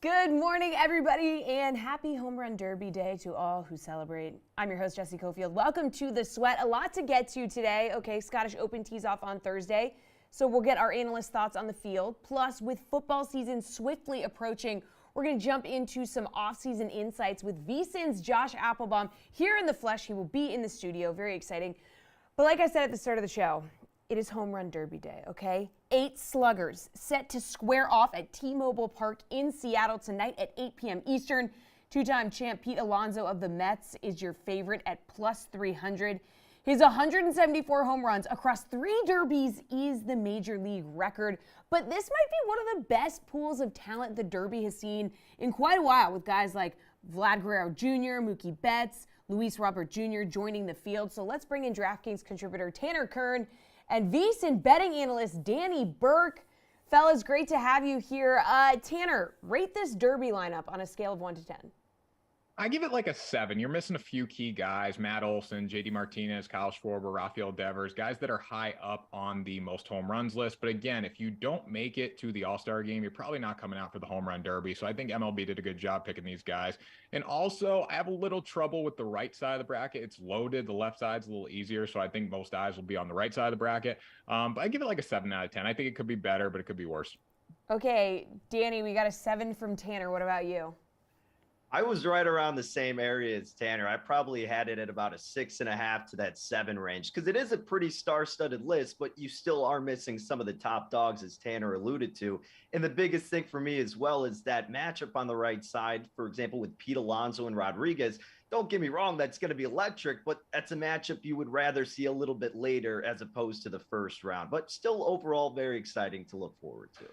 Good morning, everybody, and happy Home Run Derby Day to all who celebrate. I'm your host, Jesse Cofield. Welcome to The Sweat. A lot to get to today. Okay, Scottish Open tees off on Thursday, so we'll get our analyst thoughts on the field. Plus, with football season swiftly approaching, we're going to jump into some off-season insights with VSiN's Josh Applebaum here in the flesh. He will be in the studio. Very exciting. But like I said at the start of the show, it is Home Run Derby Day, okay? 8 sluggers set to square off at T-Mobile Park in Seattle tonight at 8 p.m. Eastern. Two-time champ Pete Alonso of the Mets is your favorite at plus 300. His 174 home runs across 3 derbies is the major league record. But this might be one of the best pools of talent the Derby has seen in quite a while, with guys like Vlad Guerrero Jr., Mookie Betts, Luis Robert Jr. joining the field. So let's bring in DraftKings contributor Tanner Kern and VSiN betting analyst Danny Burke. Fellas, great to have you here. Tanner, rate this Derby lineup on a scale of 1 to 10. I give it like a 7. You're missing a few key guys: Matt Olson, JD Martinez, Kyle Schwarber, Rafael Devers, guys that are high up on the most home runs list. But again, if you don't make it to the All-Star game, you're probably not coming out for the Home Run Derby. So I think MLB did a good job picking these guys. And also, I have a little trouble with the right side of the bracket. It's loaded. The left side's a little easier. So I think most eyes will be on the right side of the bracket. But I give it like a 7 out of 10. I think it could be better, but it could be worse. Okay, Danny, we got a 7 from Tanner. What about you? I was right around the same area as Tanner. I probably had it at about a 6.5 to that 7 range, because it is a pretty star-studded list, but you still are missing some of the top dogs, as Tanner alluded to. And the biggest thing for me as well is that matchup on the right side, for example, with Pete Alonso and Rodriguez. Don't get me wrong, that's going to be electric, but that's a matchup you would rather see a little bit later as opposed to the first round. But still overall very exciting to look forward to.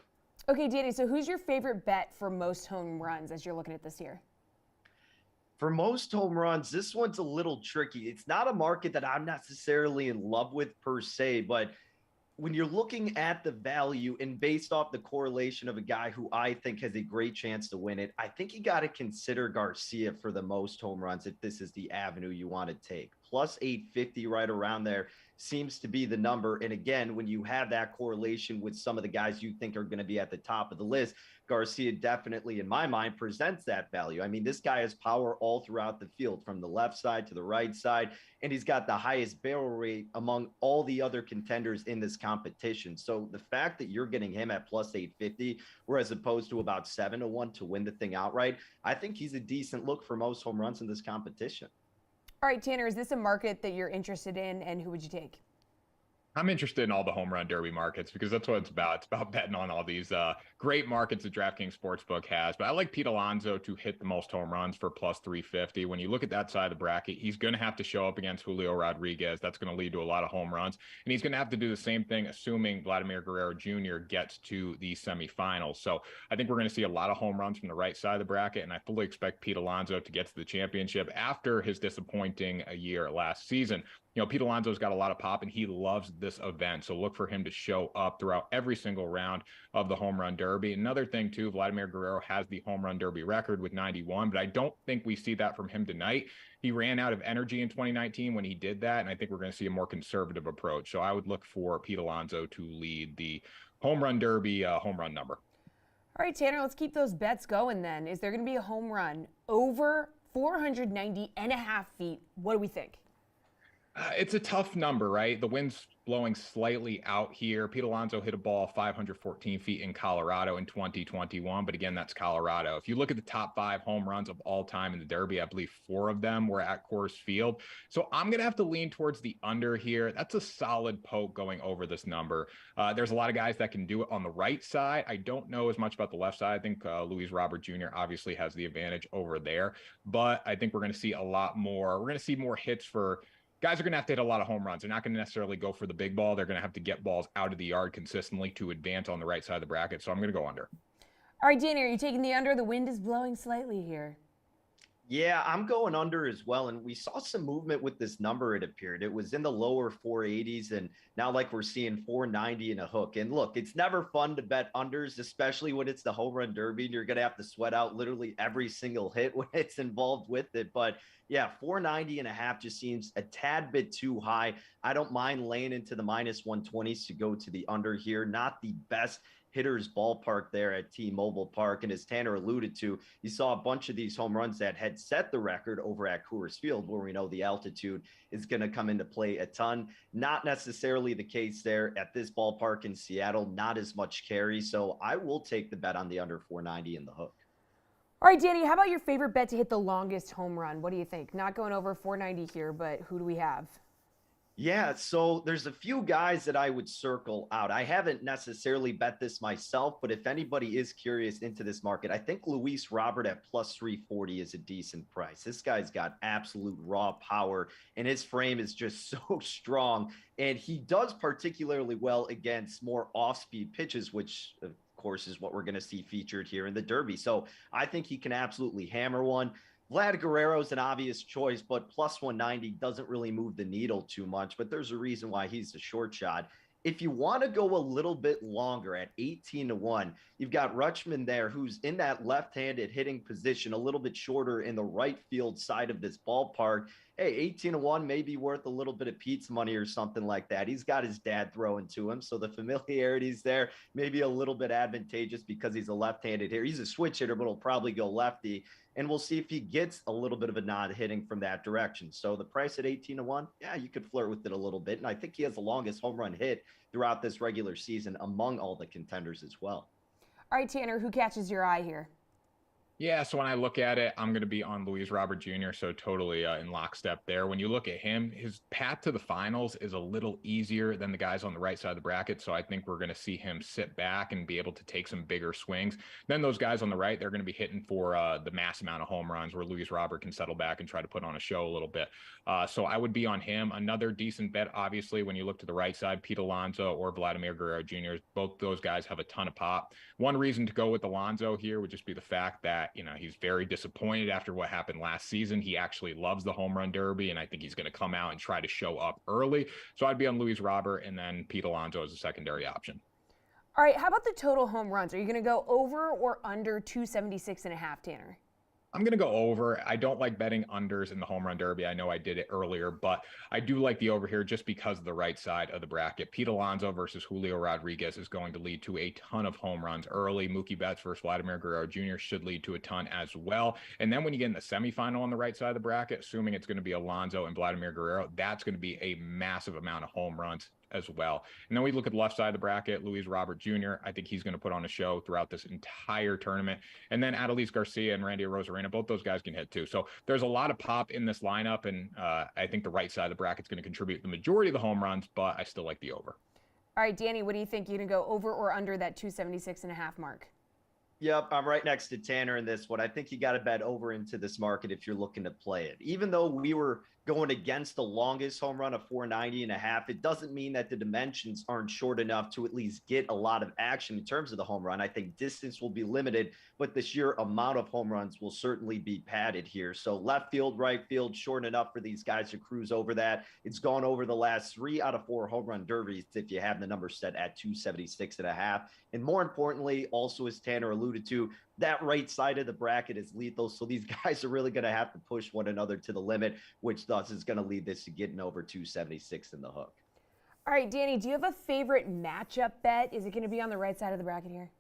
Okay, Danny, so who's your favorite bet for most home runs as you're looking at this year? For most home runs, this one's a little tricky. It's not a market that I'm necessarily in love with per se, but when you're looking at the value and based off the correlation of a guy who I think has a great chance to win it, I think you got to consider Garcia for the most home runs if this is the avenue you want to take. Plus 850 right around there seems to be the number. And again, when you have that correlation with some of the guys you think are going to be at the top of the list, Garcia definitely, in my mind, presents that value. I mean, this guy has power all throughout the field, from the left side to the right side, and he's got the highest barrel rate among all the other contenders in this competition. So the fact that you're getting him at plus 850, whereas opposed to about 7-1 to win the thing outright, I think he's a decent look for most home runs in this competition. All right, Tanner, is this a market that you're interested in, and who would you take? I'm interested in all the home run derby markets because that's what it's about. It's about betting on all these great markets that DraftKings Sportsbook has. But I like Pete Alonso to hit the most home runs for plus 350. When you look at that side of the bracket, he's going to have to show up against Julio Rodriguez. That's going to lead to a lot of home runs. And he's going to have to do the same thing, assuming Vladimir Guerrero Jr. gets to the semifinals. So I think we're going to see a lot of home runs from the right side of the bracket. And I fully expect Pete Alonso to get to the championship after his disappointing year last season. You know, Pete Alonso's got a lot of pop, and he loves this event. So look for him to show up throughout every single round of the Home Run Derby. Another thing, too, Vladimir Guerrero has the Home Run Derby record with 91, but I don't think we see that from him tonight. He ran out of energy in 2019 when he did that, and I think we're going to see a more conservative approach. So I would look for Pete Alonso to lead the Home Run Derby home run number. All right, Tanner, let's keep those bets going then. Is there going to be a home run over 490.5 feet? What do we think? It's a tough number, right? The wind's blowing slightly out here. Pete Alonso hit a ball 514 feet in Colorado in 2021, but again, that's Colorado. If you look at the top 5 home runs of all time in the Derby, I believe 4 of them were at Coors Field. So I'm going to have to lean towards the under here. That's a solid poke going over this number. There's a lot of guys that can do it on the right side. I don't know as much about the left side. I think Luis Robert Jr. obviously has the advantage over there, but I think we're going to see a lot more. We're going to see more hits for guys are going to have to hit a lot of home runs. They're not going to necessarily go for the big ball. They're going to have to get balls out of the yard consistently to advance on the right side of the bracket. So I'm going to go under. All right, Danny, are you taking the under? The wind is blowing slightly here. Yeah, I'm going under as well. And we saw some movement with this number, it appeared. It was in the lower 480s, and now like we're seeing 490 and a hook. And look, it's never fun to bet unders, especially when it's the home run derby and you're going to have to sweat out literally every single hit when it's involved with it. But yeah, 490 and a half just seems a tad bit too high. I don't mind laying into the minus 120s to go to the under here. Not the best hitter's ballpark there at T-Mobile Park. And as Tanner alluded to, you saw a bunch of these home runs that had set the record over at Coors Field, where we know the altitude is going to come into play a ton. Not necessarily the case there at this ballpark in Seattle, not as much carry. So I will take the bet on the under 490 in the hook. All right, Danny, how about your favorite bet to hit the longest home run? What do you think? Not going over 490 here, but who do we have? Yeah, so there's a few guys that I would circle out. I haven't necessarily bet this myself, but if anybody is curious into this market, I think Luis Robert at plus 340 is a decent price. This guy's got absolute raw power, and his frame is just so strong. And he does particularly well against more off-speed pitches, which of course is what we're going to see featured here in the Derby. So I think he can absolutely hammer one. Vlad Guerrero is an obvious choice, but plus 190 doesn't really move the needle too much, but there's a reason why he's the short shot. If you want to go a little bit longer at 18-1, you've got Rutschman there, who's in that left-handed hitting position, a little bit shorter in the right field side of this ballpark. Hey, 18-1 may be worth a little bit of pizza money or something like that. He's got his dad throwing to him, so the familiarity's there, maybe a little bit advantageous because he's a left-handed hitter. He's a switch hitter, but he'll probably go lefty. And we'll see if he gets a little bit of a nod hitting from that direction. So the price at 18-1, yeah, you could flirt with it a little bit. And I think he has the longest home run hit throughout this regular season among all the contenders as well. All right, Tanner, who catches your eye here? Yeah, so when I look at it, I'm going to be on Luis Robert Jr., so totally in lockstep there. When you look at him, his path to the finals is a little easier than the guys on the right side of the bracket, so I think we're going to see him sit back and be able to take some bigger swings. Then those guys on the right, they're going to be hitting for the mass amount of home runs where Luis Robert can settle back and try to put on a show a little bit. So I would be on him. Another decent bet, obviously, when you look to the right side, Pete Alonso or Vladimir Guerrero Jr., both those guys have a ton of pop. One reason to go with Alonso here would just be the fact that, he's very disappointed after what happened last season. He actually loves the home run derby, and I think he's going to come out and try to show up early. So I'd be on Luis Robert and then Pete Alonso as a secondary option. All right, how about the total home runs? Are you going to go over or under 276.5, Tanner? I'm going to go over. I don't like betting unders in the home run derby. I know I did it earlier, but I do like the over here just because of the right side of the bracket. Pete Alonso versus Julio Rodriguez is going to lead to a ton of home runs early. Mookie Betts versus Vladimir Guerrero Jr. should lead to a ton as well. And then when you get in the semifinal on the right side of the bracket, assuming it's going to be Alonso and Vladimir Guerrero, that's going to be a massive amount of home runs as well. And then we look at the left side of the bracket, Luis Robert Jr. I think he's going to put on a show throughout this entire tournament. And then Adolis Garcia and Randy Arozarena, both those guys can hit too. So there's a lot of pop in this lineup, and I think the right side of the bracket is going to contribute the majority of the home runs, but I still like the over. All right, Danny, what do you think? You going to go over or under that 276.5 mark? Yep, I'm right next to Tanner in this one. I think you got to bet over into this market if you're looking to play it. Even though we were going against the longest home run of 490.5, it doesn't mean that the dimensions aren't short enough to at least get a lot of action in terms of the home run. I think distance will be limited, but the sheer amount of home runs will certainly be padded here. So left field, right field, short enough for these guys to cruise over that. It's gone over the last 3 out of 4 home run derbies if you have the number set at 276.5. And more importantly, also as Tanner alluded to, that right side of the bracket is lethal. So these guys are really going to have to push one another to the limit, which thus is going to lead this to getting over 276 in the hook. All right, Danny, do you have a favorite matchup bet? Is it going to be on the right side of the bracket here?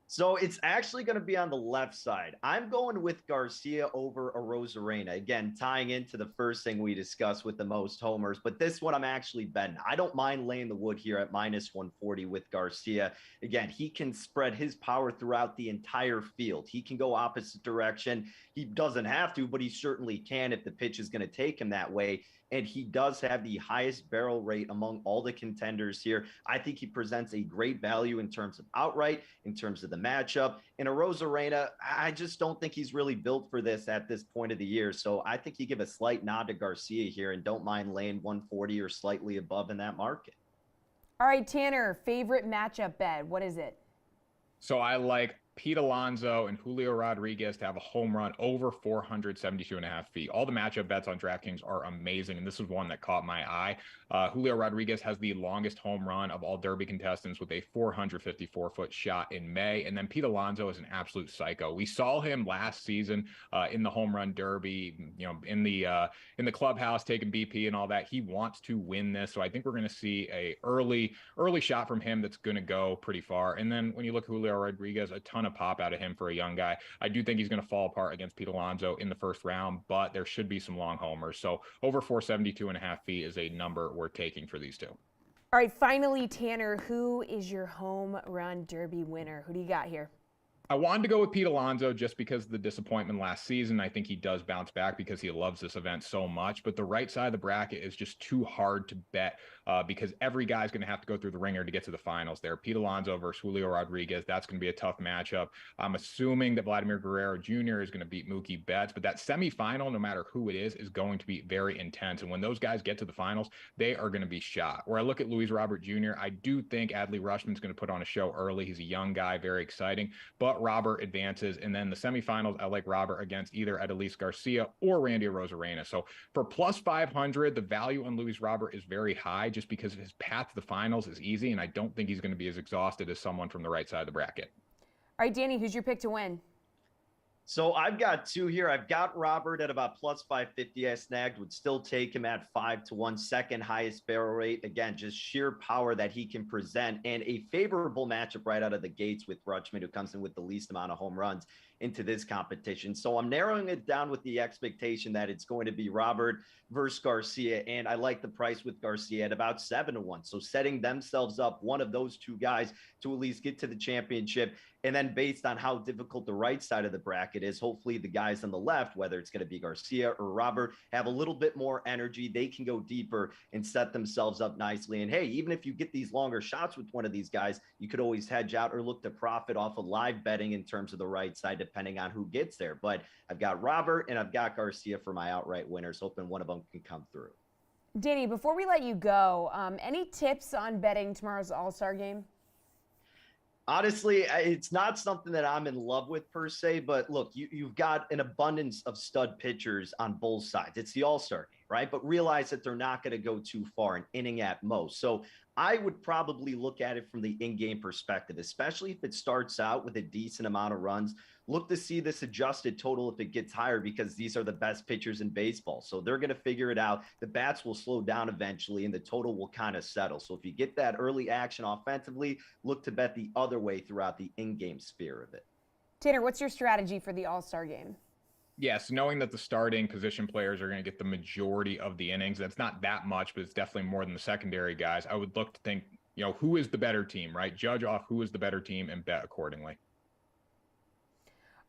So it's actually going to be on the left side. I'm going with Garcia over Arozarena. Again, tying into the first thing we discussed with the most homers, but this one I'm actually betting. I don't mind laying the wood here at minus 140 with Garcia. Again, he can spread his power throughout the entire field. He can go opposite direction. He doesn't have to, but he certainly can if the pitch is going to take him that way. And he does have the highest barrel rate among all the contenders here. I think he presents a great value in terms of outright, in terms of the matchup. And Arozarena, I just don't think he's really built for this at this point of the year. So I think you give a slight nod to Garcia here and don't mind laying 140 or slightly above in that market. All right, Tanner, favorite matchup bet. What is it? So I like Pete Alonso and Julio Rodriguez to have a home run over 472.5 feet. All the matchup bets on DraftKings are amazing, and this is one that caught my eye. Julio Rodriguez has the longest home run of all Derby contestants with a 454-foot shot in May, and then Pete Alonso is an absolute psycho. We saw him last season in the home run derby, in the clubhouse taking BP and all that. He wants to win this, so I think we're going to see a early shot from him that's going to go pretty far. And then when you look at Julio Rodriguez, a ton of pop out of him for a young guy. I do think he's going to fall apart against Pete Alonso in the first round, but there should be some long homers. So over 472.5 feet is a number we're taking for these two. All right, finally, Tanner, who is your home run derby winner? Who do you got here? I wanted to go with Pete Alonso just because of the disappointment last season. I think he does bounce back because he loves this event so much, but the right side of the bracket is just too hard to bet because every guy's going to have to go through the ringer to get to the finals there. Pete Alonso versus Julio Rodriguez, that's going to be a tough matchup. I'm assuming that Vladimir Guerrero Jr. is going to beat Mookie Betts, but that semifinal, no matter who it is going to be very intense. And when those guys get to the finals, they are going to be shot. Where I look at Luis Robert Jr., I do think Adley Rutschman's going to put on a show early. He's a young guy, very exciting, but Robert advances. And then the semifinals, I like Robert against either Adolis Garcia or Randy Arozarena. So for plus 500, the value on Luis Robert is very high just because his path to the finals is easy. And I don't think he's going to be as exhausted as someone from the right side of the bracket. All right, Danny, who's your pick to win? So I've got two here. I've got Robert at about plus 550. I snagged, would still take him at 5-1, second highest barrel rate. Again, just sheer power that he can present and a favorable matchup right out of the gates with Rutschman, who comes in with the least amount of home runs into this competition. So I'm narrowing it down with the expectation that it's going to be Robert versus Garcia. And I like the price with Garcia at about 7-1. So setting themselves up, one of those two guys, to at least get to the championship. And then based on how difficult the right side of the bracket is, hopefully the guys on the left, whether it's going to be Garcia or Robert, have a little bit more energy. They can go deeper and set themselves up nicely. And hey, even if you get these longer shots with one of these guys, you could always hedge out or look to profit off of live betting in terms of the right side, depending on who gets there. But I've got Robert and I've got Garcia for my outright winners, hoping one of them can come through. Danny, before we let you go, any tips on betting tomorrow's All-Star game? Honestly, it's not something that I'm in love with per se, but look, you've got an abundance of stud pitchers on both sides. It's the All-Star game, right? But realize that they're not going to go too far, an inning at most. So I would probably look at it from the in-game perspective, especially if it starts out with a decent amount of runs. Look to see this adjusted total if it gets higher, because these are the best pitchers in baseball. So they're going to figure it out. The bats will slow down eventually, and the total will kind of settle. So if you get that early action offensively, look to bet the other way throughout the in-game sphere of it. Tanner, what's your strategy for the All-Star game? Yes, knowing that the starting position players are going to get the majority of the innings, that's not that much, but it's definitely more than the secondary guys. I would look to think, who is the better team, right? Judge off who is the better team and bet accordingly.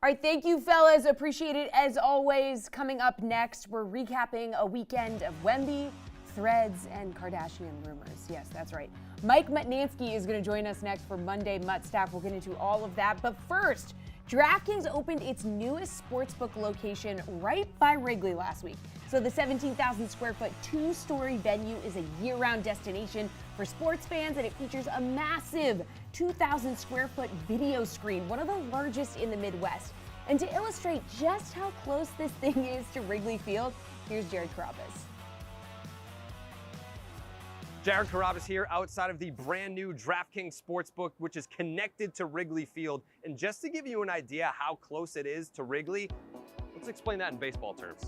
All right, thank you, fellas. Appreciate it as always. Coming up next, we're recapping a weekend of Wemby, threads, and Kardashian rumors. Yes, that's right. Mike Mutnansky is going to join us next for Monday Mutt Staff. We'll get into all of that. But first, DraftKings opened its newest sportsbook location right by Wrigley last week. So the 17,000 square foot two-story venue is a year-round destination for sports fans, and it features a massive 2,000 square foot video screen, one of the largest in the Midwest. And to illustrate just how close this thing is to Wrigley Field, here's Jared Carrabis. Jared Carrabis here outside of the brand new DraftKings Sportsbook, which is connected to Wrigley Field. And just to give you an idea how close it is to Wrigley, let's explain that in baseball terms.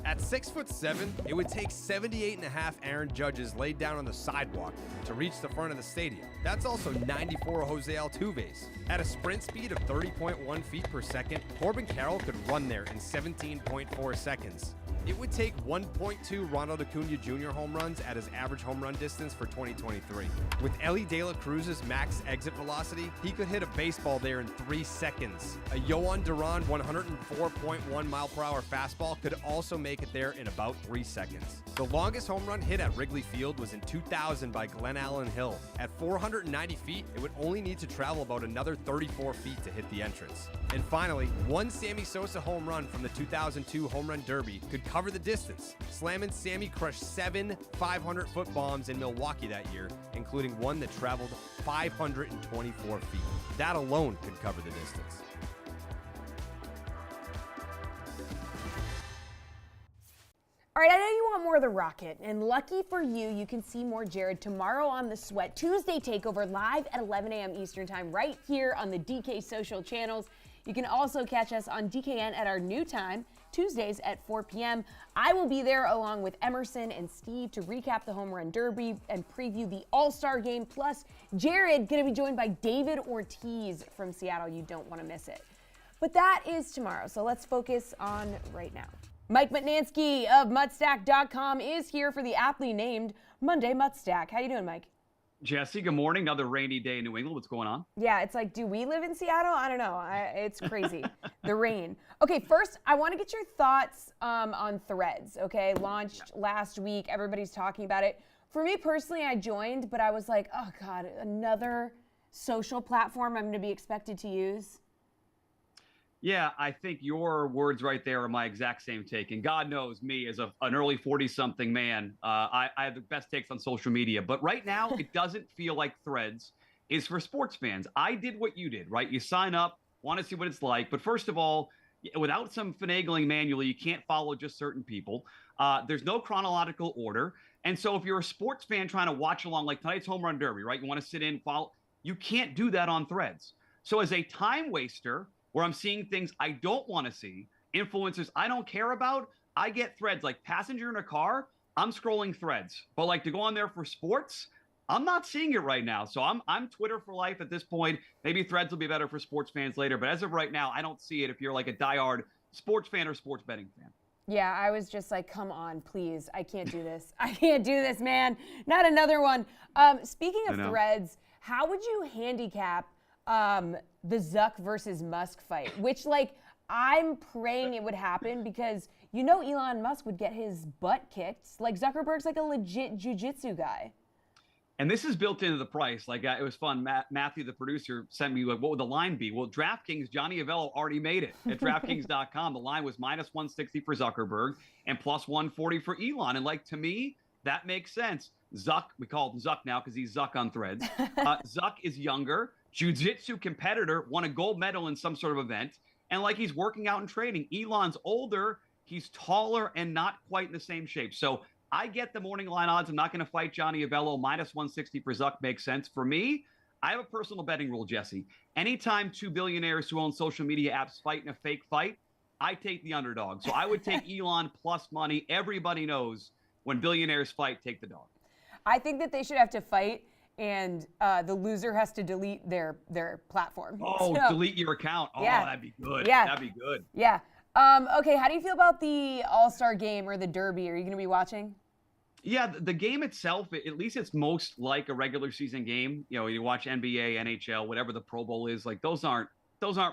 At 6'7", it would take 78.5 Aaron Judges laid down on the sidewalk to reach the front of the stadium. That's also 94 Jose Altuve's. At a sprint speed of 30.1 feet per second, Corbin Carroll could run there in 17.4 seconds. It would take 1.2 Ronald Acuna Jr. home runs at his average home run distance for 2023. With Elly De La Cruz's max exit velocity, he could hit a baseball there in 3 seconds. A Yohan Duran 104.1 mile-per-hour fastball could also make it there in about 3 seconds. The longest home run hit at Wrigley Field was in 2000 by Glenn Allen Hill. At 490 feet, it would only need to travel about another 34 feet to hit the entrance. And finally, one Sammy Sosa home run from the 2002 Home Run Derby could cover cover the distance. Slam and Sammy crushed 7 500-foot bombs in Milwaukee that year, including one that traveled 524 feet. That alone could cover the distance. All right, I know you want more of the Rocket, and lucky for you, you can see more Jared tomorrow on the Sweat Tuesday Takeover live at 11 a.m. Eastern Time right here on the DK social channels. You can also catch us on DKN at our new time, Tuesdays at 4 p.m. I will be there along with Emerson and Steve to recap the Home Run Derby and preview the All-Star Game. Plus, Jared going to be joined by David Ortiz from Seattle. You don't want to miss it. But that is tomorrow, so let's focus on right now. Mike Mutnansky of Mutstack.com is here for the aptly named Monday Mutstack. How you doing, Mike? Jesse, good morning. Another rainy day in New England. What's going on? Yeah, it's like, do we live in Seattle? I don't know. It's crazy. The rain. Okay, first, I want to get your thoughts on Threads, okay? Launched last week. Everybody's talking about it. For me personally, I joined, but I was like, oh, God, another social platform I'm going to be expected to use. Yeah, I think your words right there are my exact same take. And God knows me as an early 40-something man, I have the best takes on social media. But right now, it doesn't feel like Threads is for sports fans. I did what you did, right? You sign up, want to see what it's like. But first of all, without some finagling manually, you can't follow just certain people. There's no chronological order. And so if you're a sports fan trying to watch along, like tonight's Home Run Derby, right? You want to sit in, follow. You can't do that on Threads. So as a time waster, where I'm seeing things I don't want to see, influencers I don't care about, I get Threads. Like passenger in a car, I'm scrolling Threads. But like to go on there for sports, I'm not seeing it right now. So I'm Twitter for life at this point. Maybe Threads will be better for sports fans later. But as of right now, I don't see it if you're like a diehard sports fan or sports betting fan. Yeah, I was just like, come on, please. I can't do this. I can't do this, man. Not another one. Speaking of Threads, how would you handicap the Zuck versus Musk fight, which like I'm praying it would happen because you know Elon Musk would get his butt kicked. Like Zuckerberg's like a legit jiu-jitsu guy. And this is built into the price. Like it was fun. Matthew, the producer, sent me like, what would the line be? Well, DraftKings, Johnny Avello already made it at DraftKings.com. The line was minus 160 for Zuckerberg and plus 140 for Elon. And like to me, that makes sense. Zuck, we call him Zuck now because he's Zuck on Threads. Zuck is younger. Jiu-jitsu competitor, won a gold medal in some sort of event, and like he's working out and training. Elon's older, he's taller and not quite in the same shape. So I get the morning line odds. I'm not going to fight Johnny Avello. Minus 160 for Zuck makes sense. For me, I have a personal betting rule, Jesse. Anytime two billionaires who own social media apps fight in a fake fight, I take the underdog. So I would take Elon plus money. Everybody knows when billionaires fight, take the dog. I think that they should have to fight and the loser has to delete their platform. Oh, so, delete your account. Oh, yeah. That'd be good. Yeah. That'd be good. Yeah. Okay, how do you feel about the All-Star Game or the Derby? Are you going to be watching? Yeah, the game itself, at least it's most like a regular season game. You know, you watch NBA, NHL, whatever the Pro Bowl is, like those aren't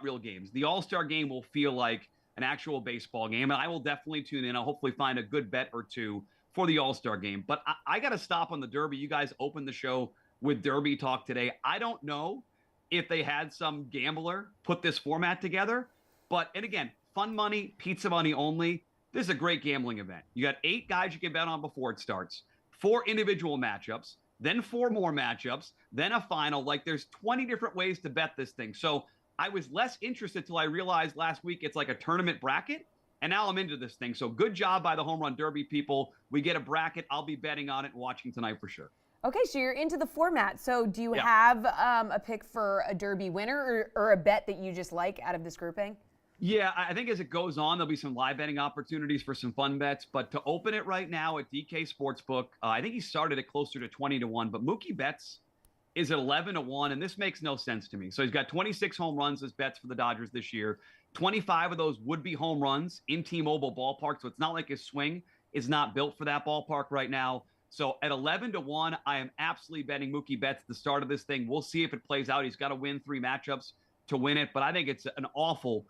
real games. The All-Star Game will feel like an actual baseball game, and I will definitely tune in. I'll hopefully find a good bet or two for the All-Star Game. But I got to stop on the Derby. You guys opened the show with Derby talk today. I don't know if they had some gambler put this format together, and again, fun money, pizza money only. This is a great gambling event. You got 8 guys you can bet on before it starts, 4 individual matchups, then 4 more matchups, then a final. Like there's 20 different ways to bet this thing. So I was less interested till I realized last week it's like a tournament bracket, and now I'm into this thing. So good job by the Home Run Derby people. We get a bracket. I'll be betting on it and watching tonight for sure. Okay, so you're into the format. So do you have a pick for a Derby winner or a bet that you just like out of this grouping? Yeah, I think as it goes on, there'll be some live betting opportunities for some fun bets. But to open it right now at DK Sportsbook, I think he started it closer to 20-1. But Mookie Betts is at 11-1, and this makes no sense to me. So he's got 26 home runs as bets for the Dodgers this year. 25 of those would be home runs in T-Mobile ballpark. So it's not like his swing is not built for that ballpark right now. So at 11-1, I am absolutely betting Mookie Betts at the start of this thing. We'll see if it plays out. He's got to win 3 matchups to win it, but I think it's an awful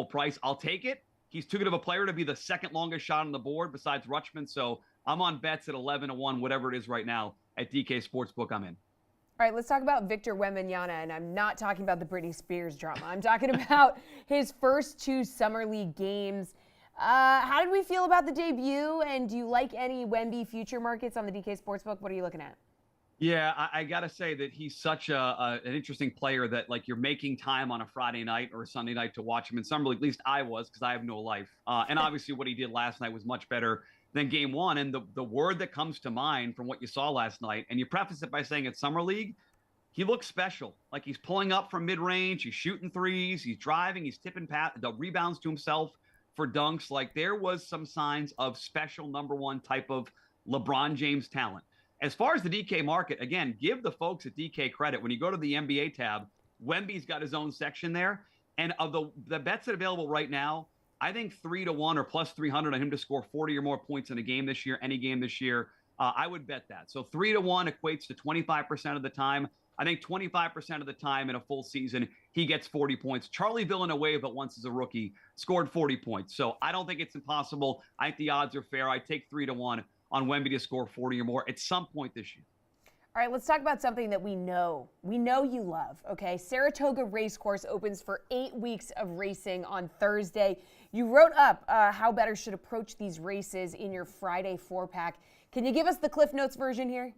price. I'll take it. He's too good of a player to be the second longest shot on the board besides Rutschman. So I'm on Betts at 11-1, whatever it is right now at DK Sportsbook. I'm in. All right, let's talk about Victor Wembanyama, and I'm not talking about the Britney Spears drama. I'm talking about his first 2 Summer League games. How did we feel about the debut, and do you like any Wemby future markets on the DK Sportsbook? What are you looking at? Yeah, I got to say that he's such an interesting player that, like, you're making time on a Friday night or a Sunday night to watch him in summer league. At least I was, because I have no life. And obviously what he did last night was much better than game one. And the word that comes to mind from what you saw last night, and you preface it by saying it's summer league, he looks special. Like, he's pulling up from mid-range, he's shooting threes, he's driving, he's tipping the rebounds to himself for dunks. Like, there was some signs of special number one type of LeBron James talent. As far as the DK market, again, give the folks at DK credit. When you go to the NBA tab, Wemby's got his own section there. And of the bets that are available right now, I think 3-1 or plus 300 on him to score 40 or more points in a game this year, any game this year. I would bet that. So 3-1 equates to 25% of the time. I think 25% of the time in a full season, he gets 40 points. Charlie Villanueva, once as a rookie, scored 40 points. So I don't think it's impossible. I think the odds are fair. I take 3-1 on Wemby to score 40 or more at some point this year. All right, let's talk about something that we know you love, okay? Saratoga Racecourse opens for 8 weeks of racing on Thursday. You wrote up how bettors should approach these races in your Friday 4-pack. Can you give us the Cliff Notes version here?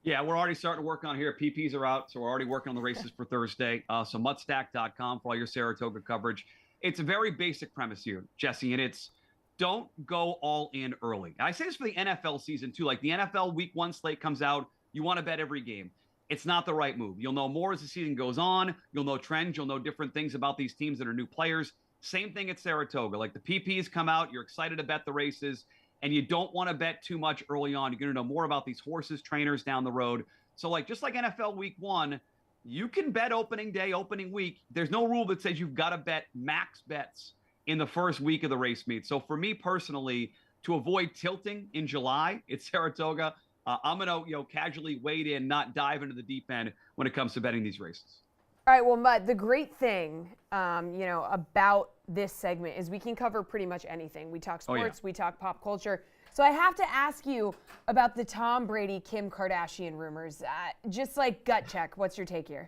Yeah, we're already starting to work on here. PPs are out, so we're already working on the races for Thursday. So mutstack.com for all your Saratoga coverage. It's a very basic premise here, Jesse, and it's don't go all in early. I say this for the NFL season too. Like, the NFL week 1 slate comes out, you want to bet every game. It's not the right move. You'll know more as the season goes on. You'll know trends. You'll know different things about these teams that are new players. Same thing at Saratoga. Like, the PPs come out, you're excited to bet the races, and you don't want to bet too much early on. You're going to know more about these horses, trainers down the road. So, like, just like NFL week 1, you can bet opening day, opening week. There's no rule that says you've got to bet max bets in the first week of the race meet. So for me personally, to avoid tilting in July at Saratoga, I'm going to casually wade in, not dive into the deep end when it comes to betting these races. All right, well, Mutt, the great thing, about this segment is we can cover pretty much anything. We talk sports, we talk pop culture. So I have to ask you about the Tom Brady, Kim Kardashian rumors. Just like gut check, what's your take here?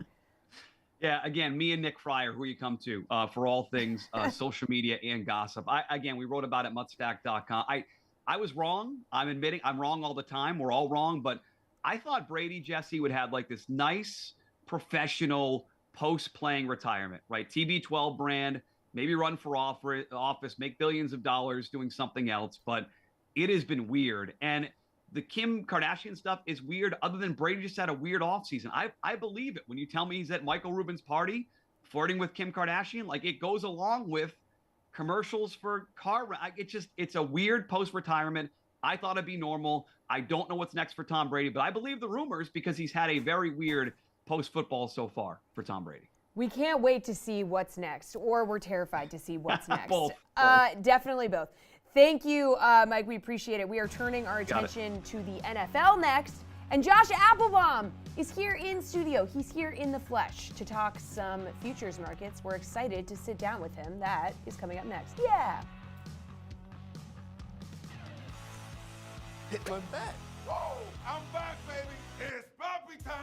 Yeah, again, me and Nick Fryer, who you come to for all things social media and gossip. We wrote about it at mutstack.com. I was wrong. I'm admitting I'm wrong all the time. We're all wrong. But I thought Brady, Jesse, would have like this nice, professional post-playing retirement, right? TB12 brand, maybe run for office, make billions of dollars doing something else. But it has been weird. And the Kim Kardashian stuff is weird, other than Brady just had a weird offseason. I believe it when you tell me he's at Michael Rubin's party flirting with Kim Kardashian. Like, it goes along with commercials for it's a weird post-retirement. I thought it'd be normal. I don't know what's next for Tom Brady, but I believe the rumors because he's had a very weird post-football so far for Tom Brady. We can't wait to see what's next, or we're terrified to see what's next. Both. Definitely both. Thank you, Mike. We appreciate it. We are turning our attention to the NFL next. And Josh Applebaum is here in studio. He's here in the flesh to talk some futures markets. We're excited to sit down with him. That is coming up next. Yeah. Hit my bet. Whoa, I'm back, baby. It's puppy time.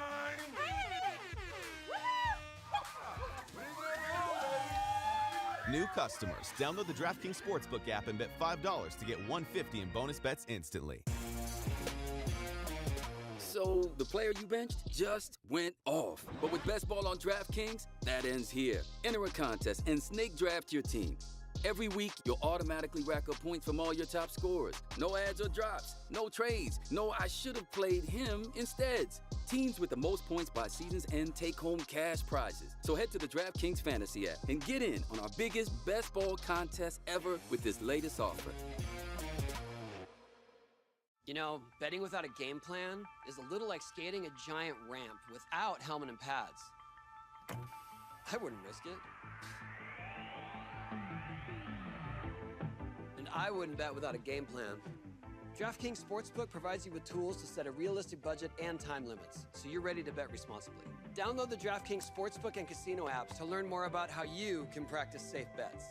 New customers, download the DraftKings Sportsbook app and bet $5 to get $150 in bonus bets instantly. So, the player you benched just went off. But with Best Ball on DraftKings, that ends here. Enter a contest and snake draft your team. Every week, you'll automatically rack up points from all your top scorers. No ads or drops, no trades, no I should have played him instead. Teams with the most points by season's end take home cash prizes. So head to the DraftKings Fantasy app and get in on our biggest Best Ball contest ever with this latest offer. You know, betting without a game plan is a little like skating a giant ramp without helmet and pads. I wouldn't risk it. And I wouldn't bet without a game plan. DraftKings Sportsbook provides you with tools to set a realistic budget and time limits, so you're ready to bet responsibly. Download the DraftKings Sportsbook and Casino apps to learn more about how you can practice safe bets.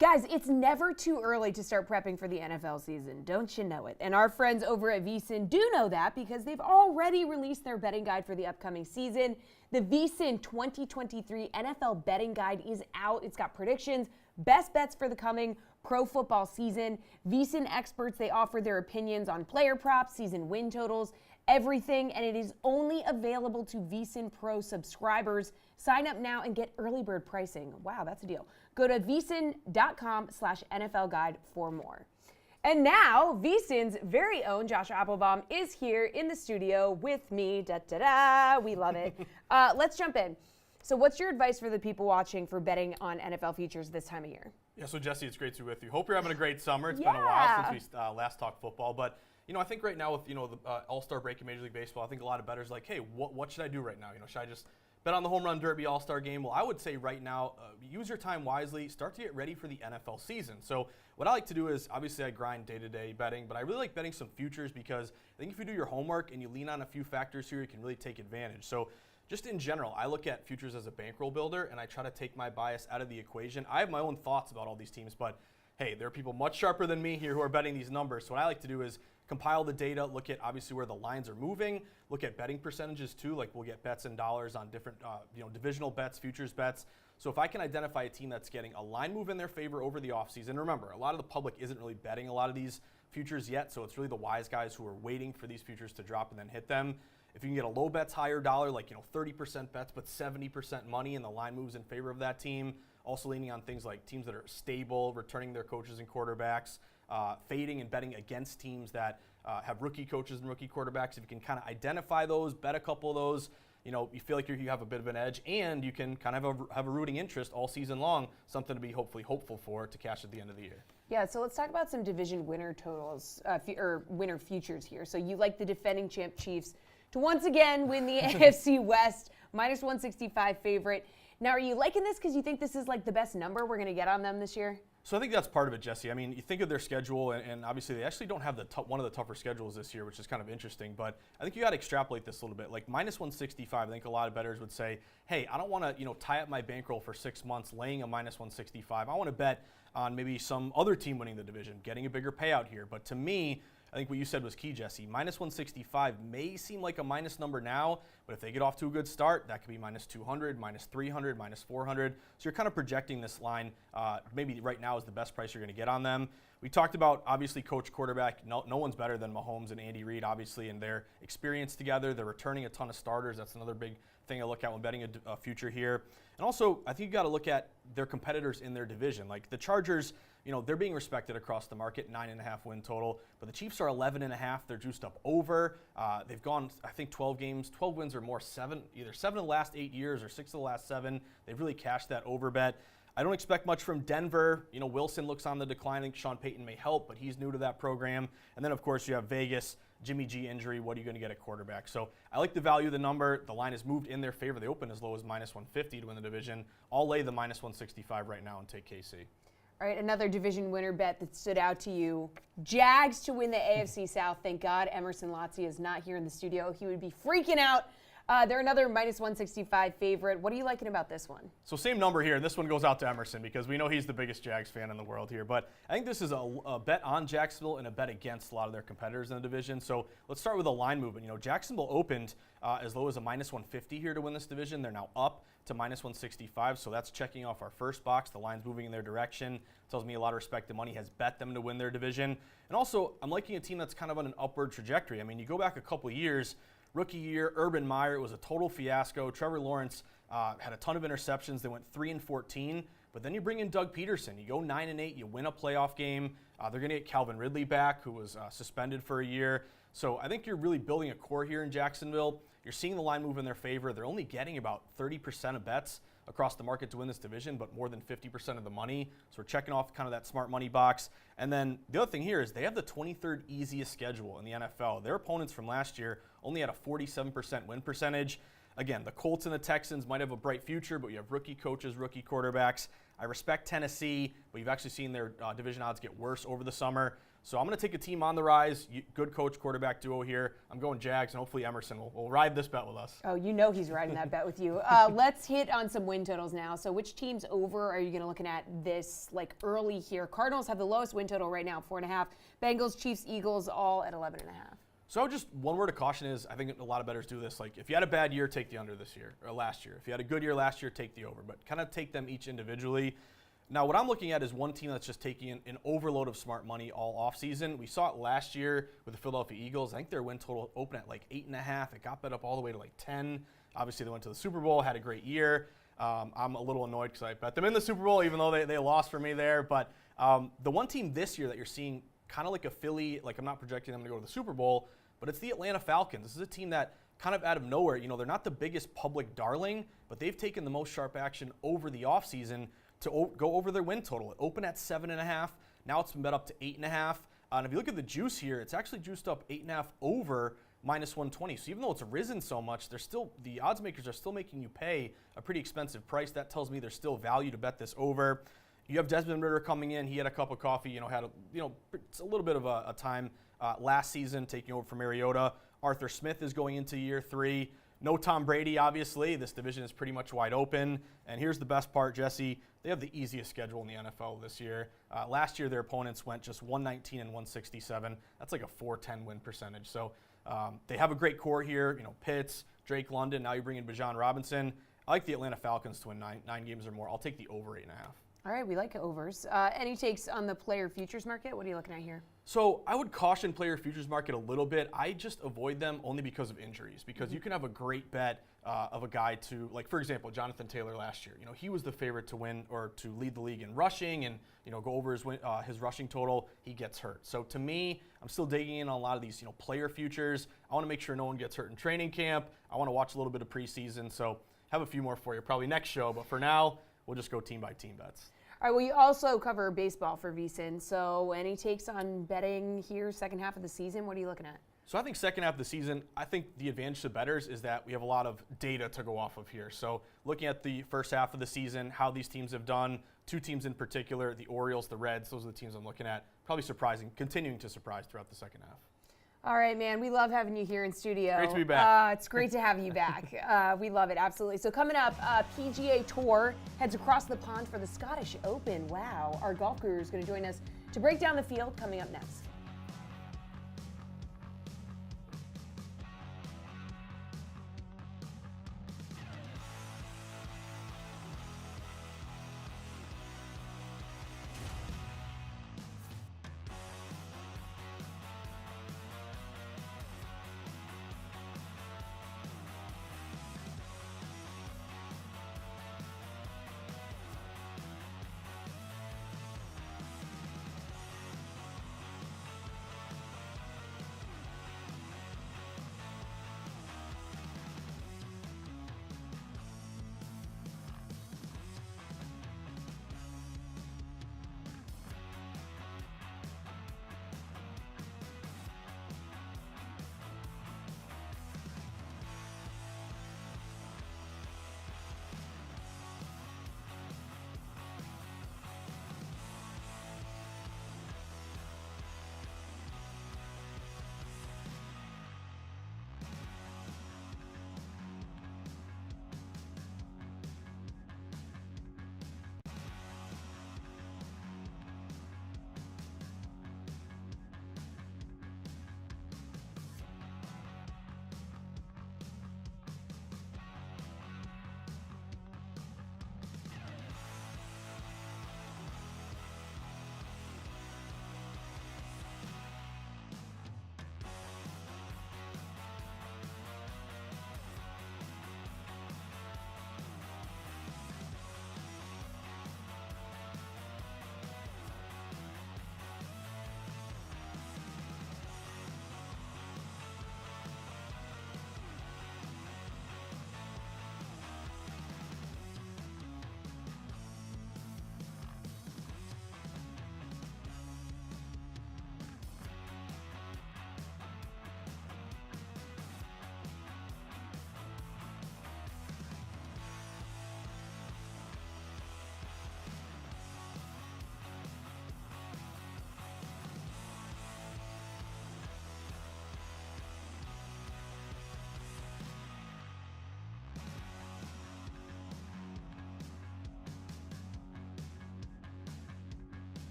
Guys, it's never too early to start prepping for the NFL season. Don't you know it? And our friends over at VSiN do know that because they've already released their betting guide for the upcoming season. The VSiN 2023 NFL betting guide is out. It's got predictions, best bets for the coming pro football season. VSiN experts, they offer their opinions on player props, season win totals, everything, and it is only available to VSiN Pro subscribers. Sign up now and get early bird pricing. Wow, that's a deal. Go to vsin.com/NFL guide for more. And now, VSiN's very own Josh Applebaum is here in the studio with me. We love it. Let's jump in. So what's your advice for the people watching for betting on NFL futures this time of year? Yeah, so Jesse, it's great to be with you. Hope you're having a great summer. It's been a while since we last talked football, but I think right now with the All-Star break in Major League Baseball, I think a lot of bettors are like, hey, what should I do right now? Should I just bet on the Home Run Derby All-Star game? Well, I would say right now, use your time wisely. Start to get ready for the NFL season. So what I like to do is, obviously I grind day-to-day betting, but I really like betting some futures because I think if you do your homework and you lean on a few factors here, you can really take advantage. So just in general, I look at futures as a bankroll builder, and I try to take my bias out of the equation. I have my own thoughts about all these teams, but hey, there are people much sharper than me here who are betting these numbers. So what I like to do is compile the data, look at obviously where the lines are moving, look at betting percentages too, like we'll get bets in dollars on different divisional bets, futures bets. So if I can identify a team that's getting a line move in their favor over the offseason, remember, a lot of the public isn't really betting a lot of these futures yet, so it's really the wise guys who are waiting for these futures to drop and then hit them. If you can get a low bets, higher dollar, like 30% bets, but 70% money, and the line moves in favor of that team. Also leaning on things like teams that are stable, returning their coaches and quarterbacks, fading and betting against teams that have rookie coaches and rookie quarterbacks. If you can kind of identify those, bet a couple of those, you feel like you have a bit of an edge, and you can kind of have a rooting interest all season long, something to be hopefully hopeful for to cash at the end of the year. Yeah, so let's talk about some division winner totals, or winner futures here. So you like the defending champ Chiefs to once again win the AFC West, minus 165 favorite. Now, are you liking this because you think this is like the best number we're going to get on them this year? So I think that's part of it, Jesse. I mean, you think of their schedule, and obviously they actually don't have one of the tougher schedules this year, which is kind of interesting. But I think you got to extrapolate this a little bit. Like minus 165, I think a lot of bettors would say, hey, I don't want to tie up my bankroll for 6 months laying a minus 165. I want to bet on maybe some other team winning the division, getting a bigger payout here. But to me, I think what you said was key, Jesse. Minus 165 may seem like a minus number now, but if they get off to a good start, that could be minus 200, minus 300, minus 400. So you're kind of projecting this line maybe right now is the best price you're going to get on them. We talked about, obviously, coach, quarterback. No one's better than Mahomes and Andy Reid, obviously, and their experience together. They're returning a ton of starters. That's another big thing I look at when betting a future here. And also, I think you got to look at their competitors in their division. Like the Chargers, they're being respected across the market, 9.5 win total. But the Chiefs are 11.5. They're juiced up over. They've gone, I think, 12 games, 12 wins or more, either 7 of the last 8 years or 6 of the last 7. They've really cashed that over bet. I don't expect much from Denver. Wilson looks on the decline. I think Sean Payton may help, but he's new to that program. And then, of course, you have Vegas, Jimmy G injury. What are you going to get at quarterback? So I like the value of the number. The line has moved in their favor. They open as low as minus 150 to win the division. I'll lay the minus 165 right now and take KC. All right, another division winner bet that stood out to you. Jags to win the AFC South. Thank God Emerson Lotzie is not here in the studio. He would be freaking out. They're another minus 165 favorite. What are you liking about this one? So same number here. This one goes out to Emerson because we know he's the biggest Jags fan in the world here. But I think this is a bet on Jacksonville and a bet against a lot of their competitors in the division. So let's start with a line movement. Jacksonville opened as low as a minus 150 here to win this division. They're now up to minus 165. So that's checking off our first box. The line's moving in their direction. Tells me a lot of respect. The money has bet them to win their division. And also, I'm liking a team that's kind of on an upward trajectory. I mean, you go back a couple of years. Rookie year, Urban Meyer, it was a total fiasco. Trevor Lawrence had a ton of interceptions. They went 3-14. But then you bring in Doug Peterson. You go 9-8. You win a playoff game. They're going to get Calvin Ridley back, who was suspended for a year. So I think you're really building a core here in Jacksonville. You're seeing the line move in their favor. They're only getting about 30% of bets across the market to win this division, but more than 50% of the money. So we're checking off kind of that smart money box. And then the other thing here is they have the 23rd easiest schedule in the NFL. Their opponents from last year only had a 47% win percentage. Again, the Colts and the Texans might have a bright future, but you have rookie coaches, rookie quarterbacks. I respect Tennessee, but you've actually seen their division odds get worse over the summer. So I'm going to take a team on the rise, good coach quarterback duo here. I'm going Jags, and hopefully Emerson will ride this bet with us. Oh, you know he's riding that bet with you. Let's hit on some win totals now. So which teams over are you going to looking at this like early here? Cardinals have the lowest win total right now, 4.5. Bengals, Chiefs, Eagles all at 11.5. So just one word of caution is, I think a lot of bettors do this. Like if you had a bad year, take the under this year or last year. If you had a good year last year, take the over. But kind of take them each individually. Now, what I'm looking at is one team that's just taking an overload of smart money all offseason. We saw it last year with the Philadelphia Eagles. I think their win total opened at like 8.5. It got bet up all the way to like 10. Obviously, they went to the Super Bowl, had a great year. I'm a little annoyed because I bet them in the Super Bowl, even though they lost for me there. But the one team this year that you're seeing kind of like a Philly, like I'm not projecting them to go to the Super Bowl, but it's the Atlanta Falcons. This is a team that kind of out of nowhere, they're not the biggest public darling, but they've taken the most sharp action over the offseason to go over their win total. It opened at 7.5. Now it's been bet up to 8.5. And if you look at the juice here, it's actually juiced up 8.5 over -120. So even though it's risen so much, the odds makers are still making you pay a pretty expensive price. That tells me there's still value to bet this over. You have Desmond Ridder coming in. He had a cup of coffee. It's a little bit of a time last season taking over for Mariota. Arthur Smith is going into year 3. No Tom Brady, obviously. This division is pretty much wide open. And here's the best part, Jesse. They have the easiest schedule in the NFL this year. Last year, their opponents went just 119 and 167. That's like a 410 win percentage. So they have a great core here. Pitts, Drake London. Now you bring in Bijan Robinson. I like the Atlanta Falcons to win nine games or more. I'll take the over 8.5. All right, we like overs. Any takes on the player futures market? What are you looking at here? So I would caution player futures market a little bit. I just avoid them only because of injuries, because you can have a great bet of a guy to, like, for example, Jonathan Taylor last year. He was the favorite to win or to lead the league in rushing and, go over his rushing total. He gets hurt. So to me, I'm still digging in on a lot of these, player futures. I want to make sure no one gets hurt in training camp. I want to watch a little bit of preseason. So have a few more for you probably next show. But for now, we'll just go team by team bets. All right, we also cover baseball for VSiN. So any takes on betting here, second half of the season? What are you looking at? So I think second half of the season, I think the advantage to bettors is that we have a lot of data to go off of here. So looking at the first half of the season, how these teams have done, 2 teams in particular, the Orioles, the Reds, those are the teams I'm looking at. Probably continuing to surprise throughout the second half. All right, man. We love having you here in studio. Great to be back. It's great to have you back. We love it, absolutely. So coming up, PGA Tour heads across the pond for the Scottish Open. Wow. Our golf guru is going to join us to break down the field coming up next.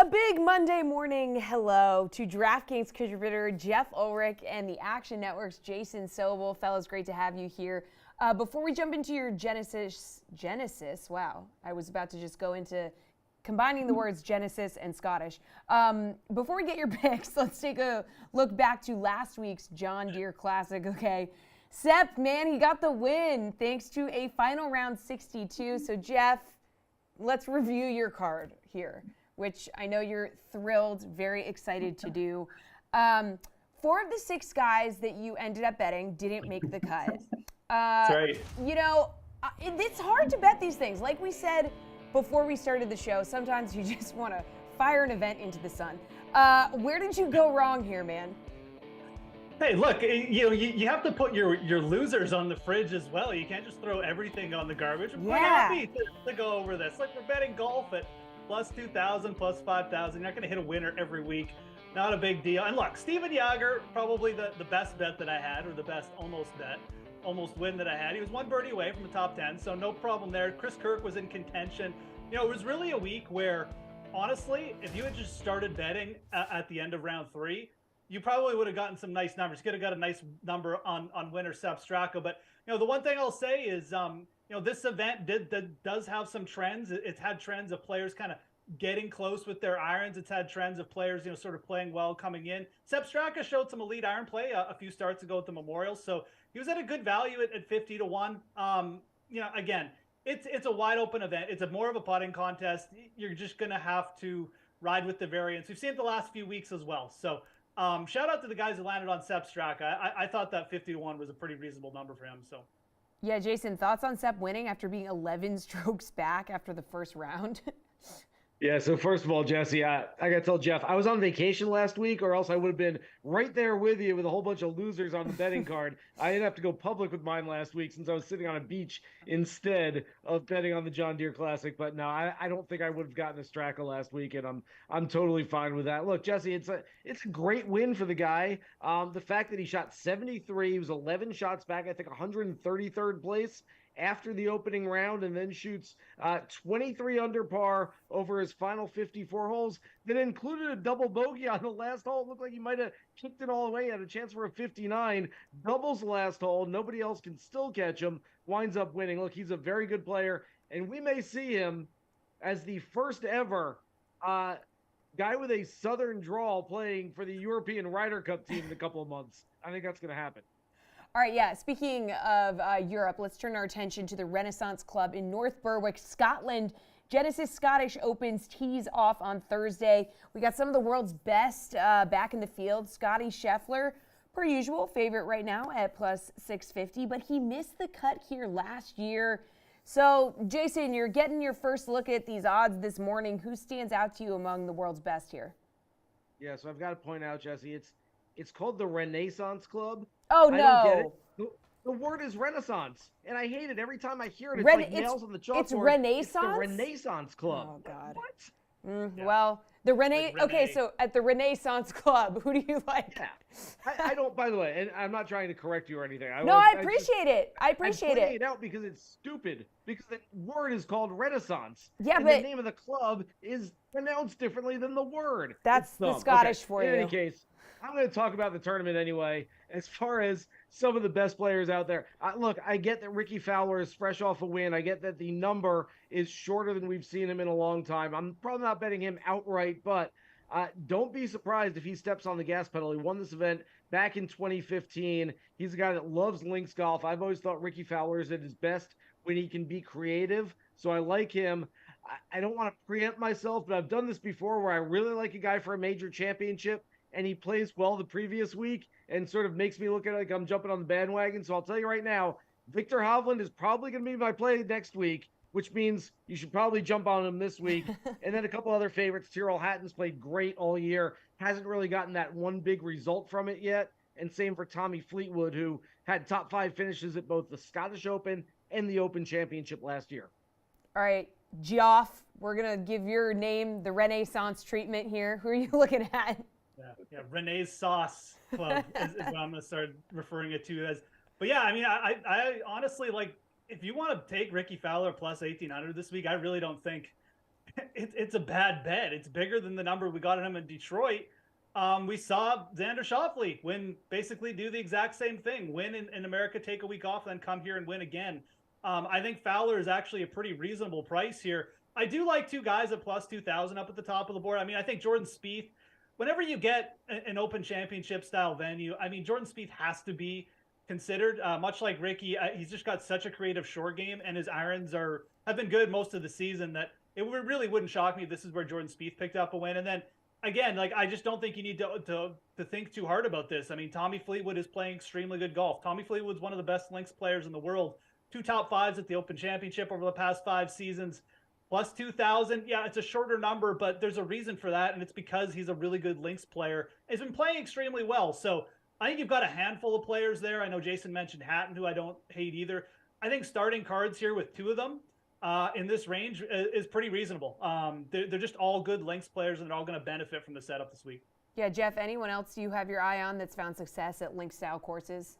A big Monday morning hello to DraftKings contributor Jeff Ulrich and the Action Network's Jason Sobel. Fellas, great to have you here. Before we jump into your Genesis, wow, I was about to just go into combining the words Genesis and Scottish. Before we get your picks, let's take a look back to last week's John Deere Classic, okay? Sepp, man, he got the win thanks to a final round 62. So, Jeff, let's review your card here, which I know you're thrilled, very excited to do. 4 of the 6 guys that you ended up betting didn't make the cut. That's right. You know, it's hard to bet these things. Like we said before we started the show, sometimes you just want to fire an event into the sun. Where did you go wrong here, man? Hey, look, you have to put your losers on the fridge as well. You can't just throw everything on the garbage. I'm quite happy to go over this. Like, we're betting golf at plus 2,000, plus 5,000. You're not going to hit a winner every week. Not a big deal. And look, Steven Yager, probably the best bet that I had, or the best almost win that I had. He was 1 birdie away from the top 10, so no problem there. Chris Kirk was in contention. You know, it was really a week where, honestly, if you had just started betting at the end of round 3, you probably would have gotten some nice numbers. You could have got a nice number on winner Sepp Straka. But, you know, the one thing I'll say is, you know, this event does have some trends. It's had trends of players kind of getting close with their irons. It's had trends of players, you know, sort of playing well coming in. Sepp Straka showed some elite iron play a few starts ago at the Memorial. So he was at a good value at 50 to 1. You know, again, it's a wide open event. It's more of a putting contest. You're just going to have to ride with the variance. We've seen it the last few weeks as well. So, shout out to the guys who landed on Sepp Straka. I thought that 50 to 1 was a pretty reasonable number for him. So, yeah, Jason, thoughts on Sepp winning after being 11 strokes back after the first round? Yeah, so first of all, Jesse, I got to tell Jeff, I was on vacation last week, or else I would have been right there with you with a whole bunch of losers on the betting card. I didn't have to go public with mine last week since I was sitting on a beach instead of betting on the John Deere Classic. But no, I don't think I would have gotten a Straka last week, and I'm totally fine with that. Look, Jesse, it's a great win for the guy. The fact that he shot 73, he was 11 shots back, I think 133rd place after the opening round, and then shoots 23 under par over his final 54 holes. That included a double bogey on the last hole. It looked like he might have kicked it all away, had a chance for a 59. Doubles the last hole. Nobody else can still catch him. Winds up winning. Look, he's a very good player, and we may see him as the first ever guy with a Southern drawl playing for the European Ryder Cup team in a couple of months. I think that's going to happen. All right, yeah, speaking of Europe, let's turn our attention to the Renaissance Club in North Berwick, Scotland. Genesis Scottish Opens tees off on Thursday. We got some of the world's best back in the field. Scotty Scheffler, per usual, favorite right now at plus 650, but he missed the cut here last year. So, Jason, you're getting your first look at these odds this morning. Who stands out to you among the world's best here? Yeah, so I've got to point out, Jesse, it's called the Renaissance Club. Oh, no. I don't get it. The word is Renaissance, and I hate it. Every time I hear it, it's like nails on the chalkboard. It's Renaissance? It's the Renaissance Club. Oh, God. What? Yeah. Well, okay, so at the Renaissance Club, who do you like? Yeah. I don't, by the way, and I'm not trying to correct you or anything. I appreciate it. I appreciate I'm pointing it out because it's stupid, because the word is called Renaissance. Yeah, and but the name of the club is pronounced differently than the word. That's the Scottish for you. In any case, I'm going to talk about the tournament anyway. As far as some of the best players out there, look, I get that Ricky Fowler is fresh off a win. I get that the number is shorter than we've seen him in a long time. I'm probably not betting him outright, but don't be surprised if he steps on the gas pedal. He won this event back in 2015. He's a guy that loves links golf. I've always thought Ricky Fowler is at his best when he can be creative, so I like him. I don't want to preempt myself, but I've done this before where I really like a guy for a major championship, and he plays well the previous week and sort of makes me look at it like I'm jumping on the bandwagon. So I'll tell you right now, Victor Hovland is probably going to be my play next week, which means you should probably jump on him this week. And then a couple other favorites. Tyrrell Hatton's played great all year. Hasn't really gotten that one big result from it yet. And same for Tommy Fleetwood, who had top 5 finishes at both the Scottish Open and the Open Championship last year. All right, Geoff, we're going to give your name the Renaissance treatment here. Who are you looking at? Yeah, Renee's Sauce Club is what I'm going to start referring it to as. But yeah, I mean, I honestly, like, if you want to take Ricky Fowler plus 1,800 this week, I really don't think it's a bad bet. It's bigger than the number we got on him in Detroit. We saw Xander Schauffele basically do the exact same thing, win in America, take a week off, then come here and win again. I think Fowler is actually a pretty reasonable price here. I do like two guys at plus 2,000 up at the top of the board. I mean, I think Jordan Spieth, whenever you get an Open Championship style venue, I mean, Jordan Spieth has to be considered. Much like Ricky, he's just got such a creative short game, and his irons have been good most of the season that it really wouldn't shock me if this is where Jordan Spieth picked up a win. And then again, like, I just don't think you need to think too hard about this. I mean, Tommy Fleetwood is playing extremely good golf. Tommy Fleetwood's one of the best links players in the world. 2 top 5s at the Open Championship over the past 5 seasons. Plus 2,000. Yeah, it's a shorter number, but there's a reason for that, and it's because he's a really good links player. He's been playing extremely well. So I think you've got a handful of players there. I know Jason mentioned Hatton, who I don't hate either. I think starting cards here with 2 of them in this range is pretty reasonable. They're just all good links players, and they're all going to benefit from the setup this week. Yeah, Jeff, anyone else you have your eye on that's found success at link style courses?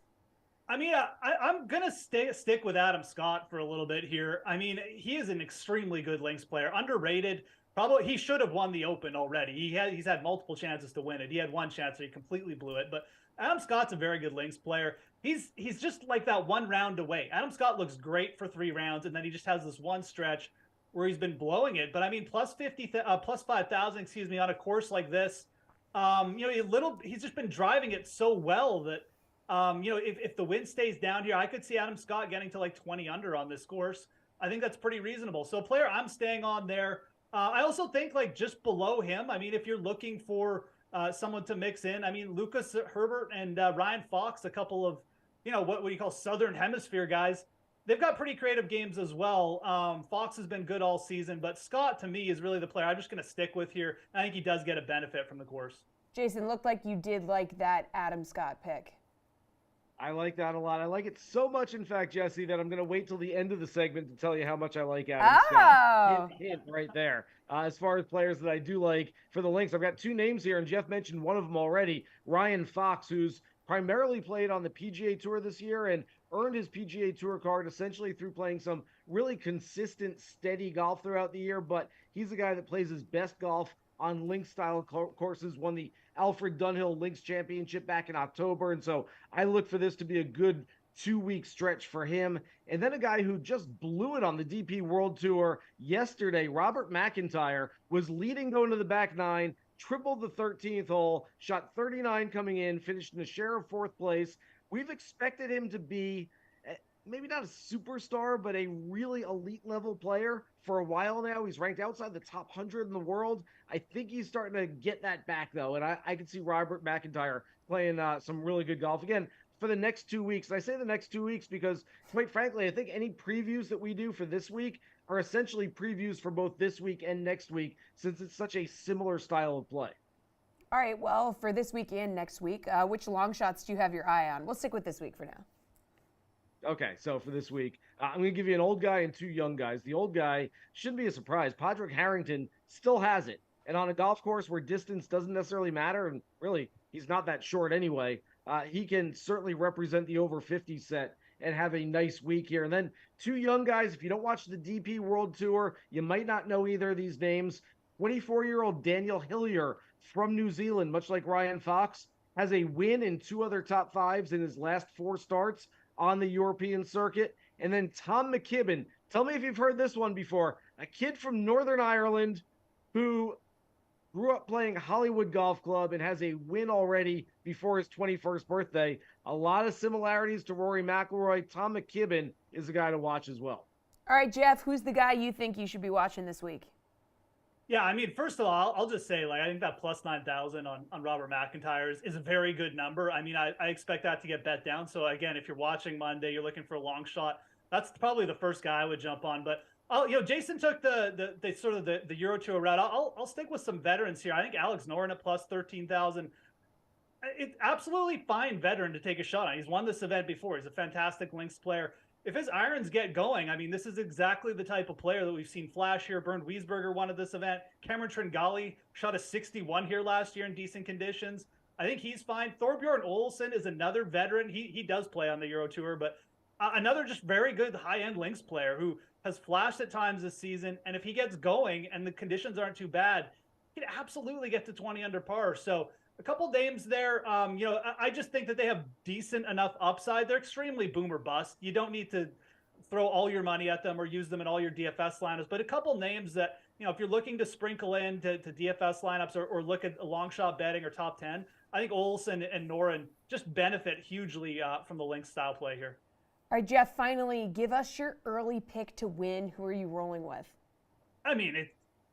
I mean, I'm going to stick with Adam Scott for a little bit here. I mean, he is an extremely good links player, underrated. Probably he should have won the Open already. He's had multiple chances to win it. He had one chance, so he completely blew it. But Adam Scott's a very good links player. He's just like that one round away. Adam Scott looks great for 3 rounds, and then he just has this one stretch where he's been blowing it. But I mean, plus 5,000, excuse me, on a course like this. He's just been driving it so well that. If the wind stays down here, I could see Adam Scott getting to like 20 under on this course. I think that's pretty reasonable. So a player I'm staying on there. I also think like just below him, I mean, if you're looking for someone to mix in, I mean, Lucas Herbert and Ryan Fox, a couple of, what you call Southern Hemisphere guys, they've got pretty creative games as well. Fox has been good all season, but Scott to me is really the player I'm just going to stick with here. I think he does get a benefit from the course. Jason, looked like you did like that Adam Scott pick. I like that a lot. I like it so much, in fact, Jesse, that I'm going to wait till the end of the segment to tell you how much I like Adam Scott. Hint right there. As far as players that I do like for the links, I've got 2 names here, and Jeff mentioned one of them already, Ryan Fox, who's primarily played on the PGA Tour this year and earned his PGA Tour card essentially through playing some really consistent, steady golf throughout the year, but he's a guy that plays his best golf on link-style courses, won the Alfred Dunhill Links Championship back in October, and so I look for this to be a good 2-week stretch for him. And then a guy who just blew it on the DP World Tour yesterday, Robert McIntyre, was leading going to the back 9, tripled the 13th hole, shot 39 coming in, finished in a share of 4th place. We've expected him to be maybe not a superstar, but a really elite level player for a while now. He's ranked outside the top 100 in the world. I think he's starting to get that back, though, and I can see Robert McIntyre playing some really good golf. Again, for the next 2 weeks. I say the next 2 weeks because, quite frankly, I think any previews that we do for this week are essentially previews for both this week and next week, since it's such a similar style of play. All right, well, for this week and next week, which long shots do you have your eye on? We'll stick with this week for now. Okay, so for this week, I'm going to give you an old guy and 2 young guys. The old guy shouldn't be a surprise. Padraig Harrington still has it. And on a golf course where distance doesn't necessarily matter, and really, he's not that short anyway, he can certainly represent the over 50 set and have a nice week here. And then 2 young guys, if you don't watch the DP World Tour, you might not know either of these names. 24-year-old Daniel Hillier from New Zealand, much like Ryan Fox, has a win in 2 other top 5s in his last 4 starts on the European circuit. And then Tom McKibben, tell me if you've heard this one before, a kid from Northern Ireland who grew up playing Hollywood Golf Club and has a win already before his 21st birthday. A lot of similarities to Rory McIlroy. Tom McKibben is a guy to watch as well. All right, Jeff, who's the guy you think you should be watching this week? Yeah, I mean, first of all, I'll just say, like, I think that plus 9,000 on Robert McIntyre is a very good number. I mean, I expect that to get bet down. So, again, if you're watching Monday, you're looking for a long shot, that's probably the first guy I would jump on. But, Jason took the sort of the Euro Tour route. I'll stick with some veterans here. I think Alex Noren at plus 13,000. It's absolutely fine veteran to take a shot on. He's won this event before. He's a fantastic links player. If his irons get going, I mean, this is exactly the type of player that we've seen flash here. Bernd Wiesberger won at this event. Cameron Tringali shot a 61 here last year in decent conditions. I think he's fine. Thorbjorn Olesen is another veteran. He does play on the Euro Tour, but another just very good high-end links player who has flashed at times this season. And if he gets going and the conditions aren't too bad, he could absolutely get to 20 under par. So a couple names there. I just think that they have decent enough upside. They're extremely boom or bust. You don't need to throw all your money at them or use them in all your DFS lineups. But a couple names that, if you're looking to sprinkle in to DFS lineups or look at a long shot betting or top 10, I think Olsen and Noren just benefit hugely from the Lynx style play here. All right, Jeff, finally, give us your early pick to win. Who are you rolling with? I mean,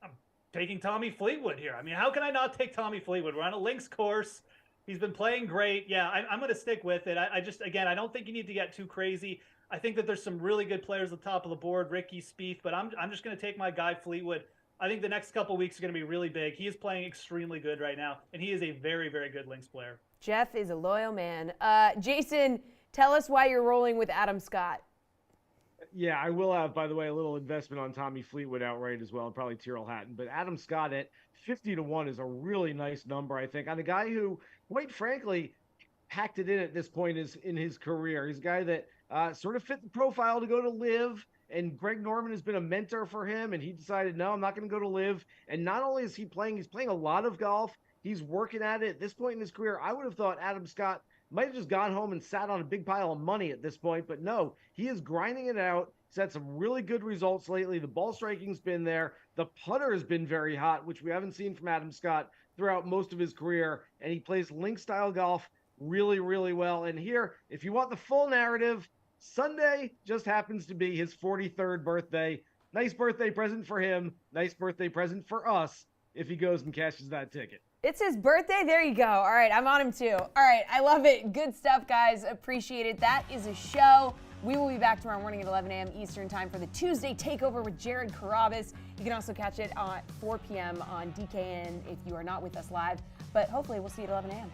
I'm taking Tommy Fleetwood here. I mean, how can I not take Tommy Fleetwood? We're on a Lynx course. He's been playing great. Yeah, I'm going to stick with it. I don't think you need to get too crazy. I think that there's some really good players at the top of the board, Ricky, Spieth, but I'm just going to take my guy Fleetwood. I think the next couple weeks are going to be really big. He is playing extremely good right now, and he is a very, very good Lynx player. Jeff is a loyal man. Jason, tell us why you're rolling with Adam Scott. Yeah, I will have, by the way, a little investment on Tommy Fleetwood outright as well, and probably Tyrrell Hatton. But Adam Scott at 50-1 is a really nice number, I think, on a guy who, quite frankly, packed it in at this point in his career. He's a guy that sort of fit the profile to go to Live, and Greg Norman has been a mentor for him, and he decided, no, I'm not going to go to Live. And not only is he's playing a lot of golf, he's working at it. At this point in his career, I would have thought Adam Scott might have just gone home and sat on a big pile of money at this point, but no, he is grinding it out. He's had some really good results lately. The ball striking's been there. The putter has been very hot, which we haven't seen from Adam Scott throughout most of his career, and he plays Lynx-style golf really, really well. And here, if you want the full narrative, Sunday just happens to be his 43rd birthday. Nice birthday present for him. Nice birthday present for us if he goes and cashes that ticket. It's his birthday. There you go. All right, I'm on him too. All right, I love it. Good stuff, guys. Appreciate it. That is a show. We will be back tomorrow morning at 11 a.m. Eastern time for the Tuesday Takeover with Jared Carabas. You can also catch it at 4 p.m. on DKN if you are not with us live. But hopefully we'll see you at 11 a.m.